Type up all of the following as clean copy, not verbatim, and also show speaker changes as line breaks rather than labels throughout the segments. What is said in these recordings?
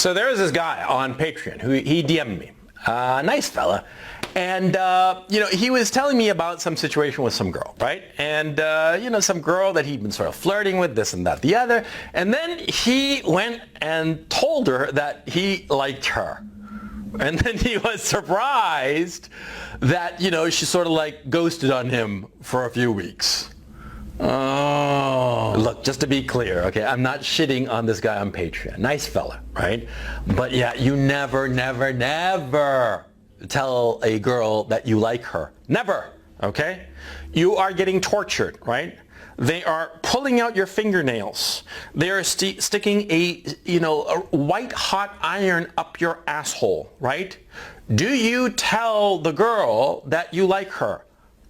So there was this guy on Patreon who he DM'd me. Nice fella. And, he was telling me about some situation with some girl, right? And, some girl that he'd been sort of flirting with, this and that, the other. And then he went and told her that he liked her. And then he was surprised that, she sort of like ghosted on him for a few weeks. Oh. Look, just to be clear, okay, I'm not shitting on this guy on Patreon. Nice fella, right? But yeah, you never tell a girl that you like her. Never, okay? You are getting tortured, right? They are pulling out your fingernails. They are sticking a white hot iron up your asshole, right? Do you tell the girl that you like her?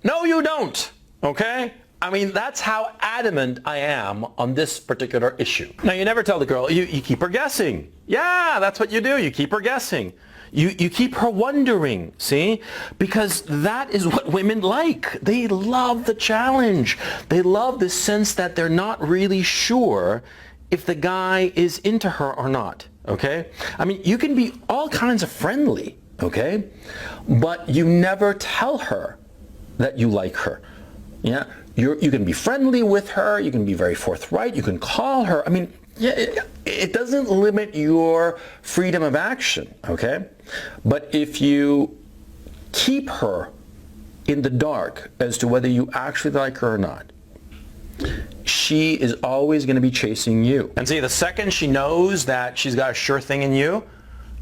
No, you don't, okay? I mean, that's how adamant I am on this particular issue. Now, you never tell the girl, you keep her guessing. Yeah, that's what you do. You keep her guessing. You keep her wondering, see? Because that is what women like. They love the challenge. They love the sense that they're not really sure if the guy is into her or not, okay? I mean, you can be all kinds of friendly, okay? But you never tell her that you like her, yeah? You can be friendly with her, you can be very forthright, you can call her. I mean, yeah, it doesn't limit your freedom of action, okay? But if you keep her in the dark as to whether you actually like her or not, she is always going to be chasing you. And see, the second she knows that she's got a sure thing in you,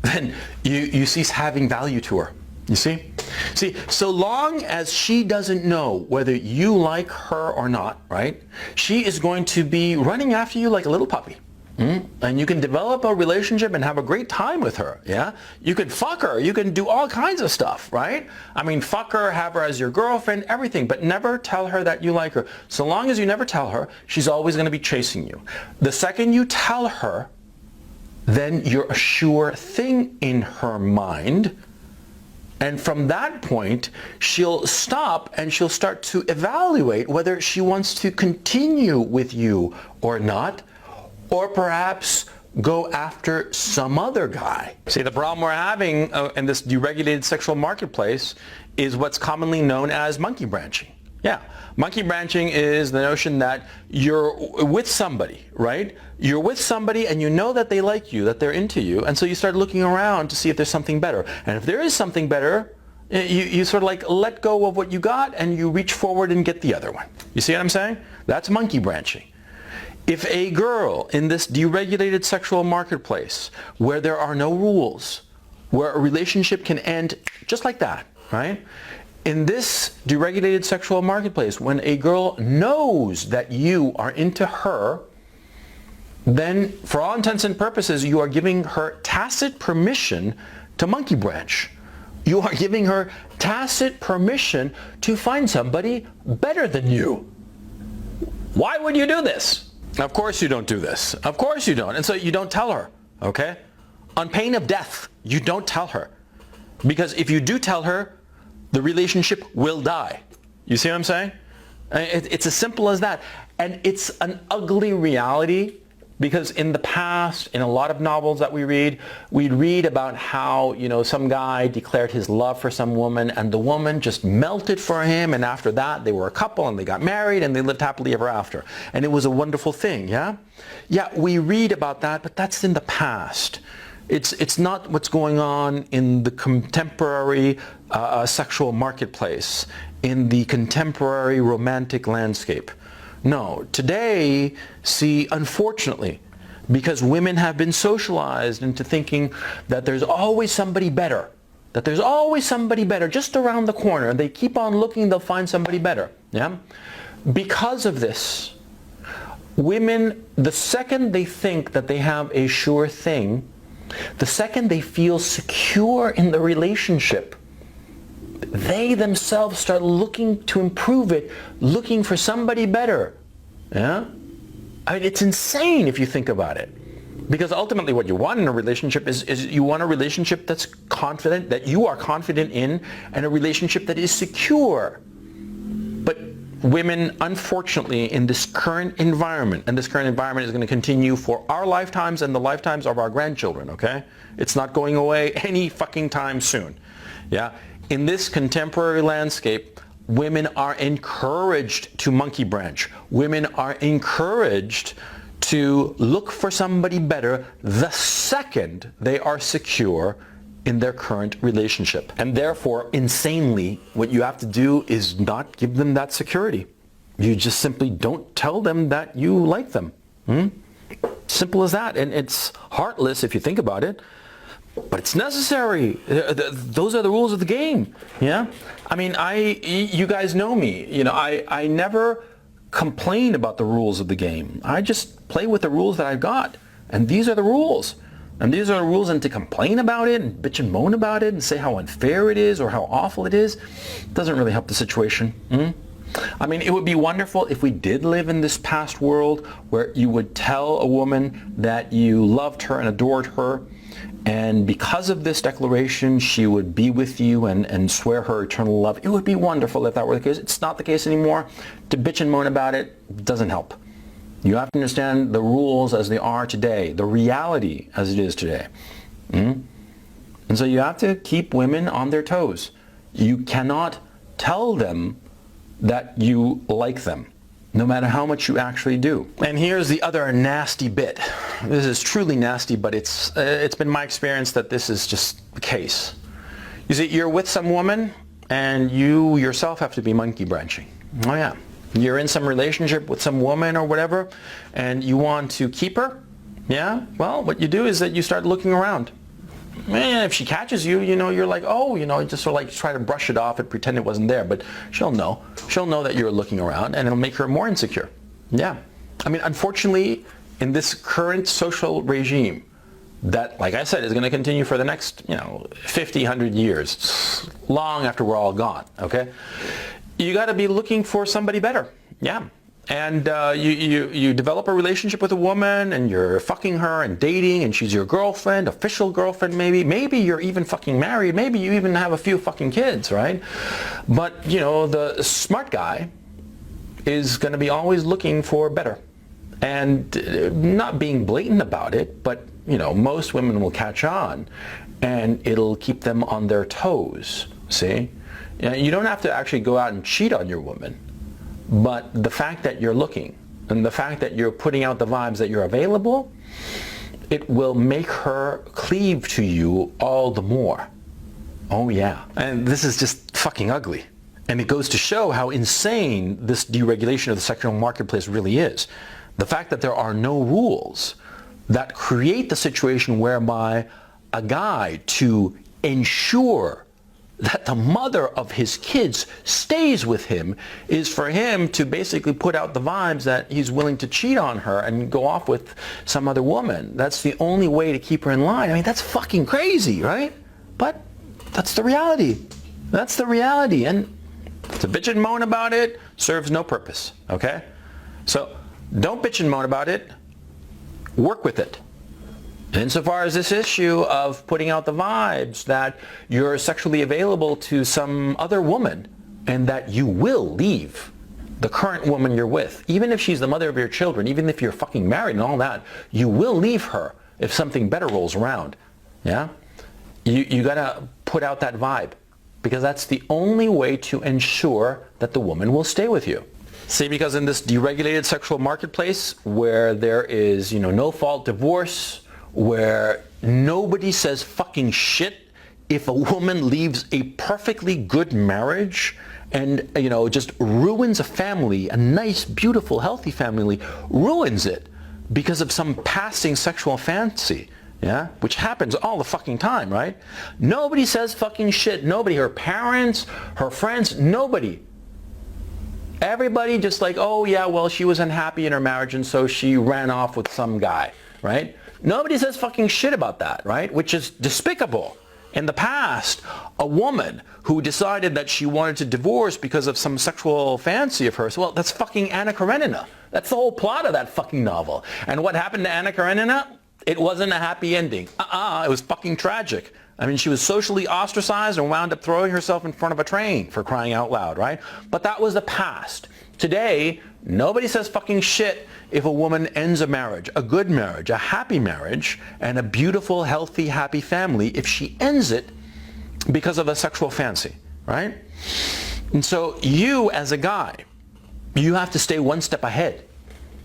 then you cease having value to her. You see? See, so long as she doesn't know whether you like her or not, right, she is going to be running after you like a little puppy. And you can develop a relationship and have a great time with her, yeah? You can fuck her. You can do all kinds of stuff, right? I mean, fuck her, have her as your girlfriend, everything, but never tell her that you like her. So long as you never tell her, she's always going to be chasing you. The second you tell her, then you're a sure thing in her mind. And from that point, she'll stop and she'll start to evaluate whether she wants to continue with you or not, or perhaps go after some other guy. See, the problem we're having in this deregulated sexual marketplace is what's commonly known as monkey branching. Yeah, monkey branching is the notion that you're with somebody, right? You're with somebody and you know that they like you, that they're into you, and so you start looking around to see if there's something better. And if there is something better, you sort of like let go of what you got and you reach forward and get the other one. You see what I'm saying? That's monkey branching. If a girl in this deregulated sexual marketplace where there are no rules, where a relationship can end just like that, right? In this deregulated sexual marketplace, when a girl knows that you are into her, then for all intents and purposes, you are giving her tacit permission to monkey branch. You are giving her tacit permission to find somebody better than you. Why would you do this? Of course you don't do this. Of course you don't. And so you don't tell her, okay? On pain of death, you don't tell her. Because if you do tell her, the relationship will die. You see what I'm saying? It's as simple as that. And it's an ugly reality because in the past, in a lot of novels that we read, we'd read about how, some guy declared his love for some woman and the woman just melted for him, and after that they were a couple and they got married and they lived happily ever after. And it was a wonderful thing, yeah? Yeah, we read about that, but that's in the past. It's not what's going on in the contemporary sexual marketplace, in the contemporary romantic landscape. No, today, see, unfortunately, because women have been socialized into thinking that there's always somebody better, just around the corner, and they keep on looking, they'll find somebody better, yeah? Because of this, women, the second they think that they have a sure thing, the second they feel secure in the relationship, they themselves start looking to improve it, looking for somebody better. Yeah? I mean, it's insane if you think about it. Because ultimately what you want in a relationship is you want a relationship that's confident, that you are confident in, and a relationship that is secure. But women, unfortunately, in this current environment, and this current environment is going to continue for our lifetimes and the lifetimes of our grandchildren, okay? It's not going away any fucking time soon, yeah? In this contemporary landscape, women are encouraged to monkey branch. Women are encouraged to look for somebody better the second they are secure in their current relationship. And therefore, insanely, what you have to do is not give them that security. You just simply don't tell them that you like them. Simple as that. And it's heartless if you think about it, but it's necessary. Those are the rules of the game. Yeah. I mean, you guys know me. You know, I never complain about the rules of the game. I just play with the rules that I've got. And these are the rules. And these are the rules, and to complain about it and bitch and moan about it and say how unfair it is or how awful it is doesn't really help the situation. I mean, it would be wonderful if we did live in this past world where you would tell a woman that you loved her and adored her, and because of this declaration she would be with you and swear her eternal love. It would be wonderful if that were the case. It's not the case anymore. To bitch and moan about it doesn't help. You have to understand the rules as they are today, the reality as it is today. And so you have to keep women on their toes. You cannot tell them that you like them, no matter how much you actually do. And here's the other nasty bit. This is truly nasty, but it's been my experience that this is just the case. You see, you're with some woman, and you yourself have to be monkey branching. Oh yeah. You're in some relationship with some woman or whatever, and you want to keep her, yeah? Well, what you do is that you start looking around. And if she catches you, you know, you're like, oh, you know, just sort of like try to brush it off and pretend it wasn't there. But she'll know. She'll know that you're looking around, and it'll make her more insecure. Yeah. I mean, unfortunately, in this current social regime, that, like I said, is going to continue for the next, 50, 100 years, long after we're all gone, okay? You got to be looking for somebody better, yeah. And you develop a relationship with a woman, and you're fucking her and dating, and she's your girlfriend, official girlfriend maybe. Maybe you're even fucking married. Maybe you even have a few fucking kids, right? But, the smart guy is going to be always looking for better. And not being blatant about it, but, most women will catch on, and it'll keep them on their toes, see? You don't have to actually go out and cheat on your woman, but the fact that you're looking and the fact that you're putting out the vibes that you're available, it will make her cleave to you all the more. Oh yeah. And this is just fucking ugly. And it goes to show how insane this deregulation of the sexual marketplace really is. The fact that there are no rules that create the situation whereby a guy, to ensure that the mother of his kids stays with him, is for him to basically put out the vibes that he's willing to cheat on her and go off with some other woman. That's the only way to keep her in line. I mean, that's fucking crazy, right? But that's the reality. That's the reality. And to bitch and moan about it serves no purpose, okay? So don't bitch and moan about it. Work with it. Insofar as this issue of putting out the vibes that you're sexually available to some other woman and that you will leave the current woman you're with, even if she's the mother of your children, even if you're fucking married and all that, you will leave her if something better rolls around. Yeah? You gotta put out that vibe, because that's the only way to ensure that the woman will stay with you. See, because in this deregulated sexual marketplace where there is, no fault divorce, where nobody says fucking shit if a woman leaves a perfectly good marriage and, just ruins a family, a nice, beautiful, healthy family, ruins it because of some passing sexual fancy, yeah, which happens all the fucking time, right? Nobody says fucking shit. Nobody, her parents, her friends, nobody. Everybody just like, oh yeah, well, she was unhappy in her marriage and so she ran off with some guy, right? Nobody says fucking shit about that, right? Which is despicable. In the past, a woman who decided that she wanted to divorce because of some sexual fancy of hers, well, that's fucking Anna Karenina. That's the whole plot of that fucking novel. And what happened to Anna Karenina? It wasn't a happy ending. It was fucking tragic. I mean, she was socially ostracized and wound up throwing herself in front of a train, for crying out loud, right? But that was the past. Today, nobody says fucking shit if a woman ends a marriage, a good marriage, a happy marriage, and a beautiful, healthy, happy family if she ends it because of a sexual fancy, right? And so you, as a guy, you have to stay one step ahead.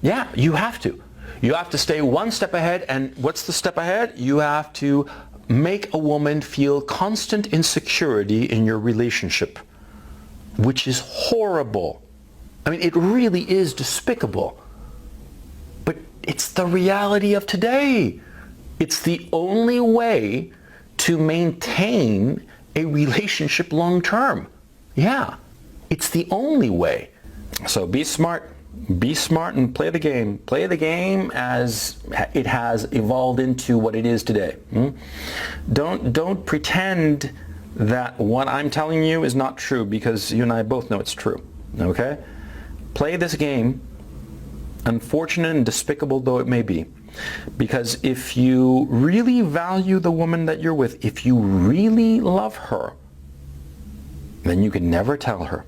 Yeah, you have to. You have to stay one step ahead, and what's the step ahead? You have to make a woman feel constant insecurity in your relationship, which is horrible. I mean, it really is despicable. But it's the reality of today. It's the only way to maintain a relationship long term. Yeah, it's the only way. So be smart. Be smart and play the game. Play the game as it has evolved into what it is today. Don't pretend that what I'm telling you is not true, because you and I both know it's true. Okay? Play this game, unfortunate and despicable though it may be. Because if you really value the woman that you're with, if you really love her, then you can never tell her.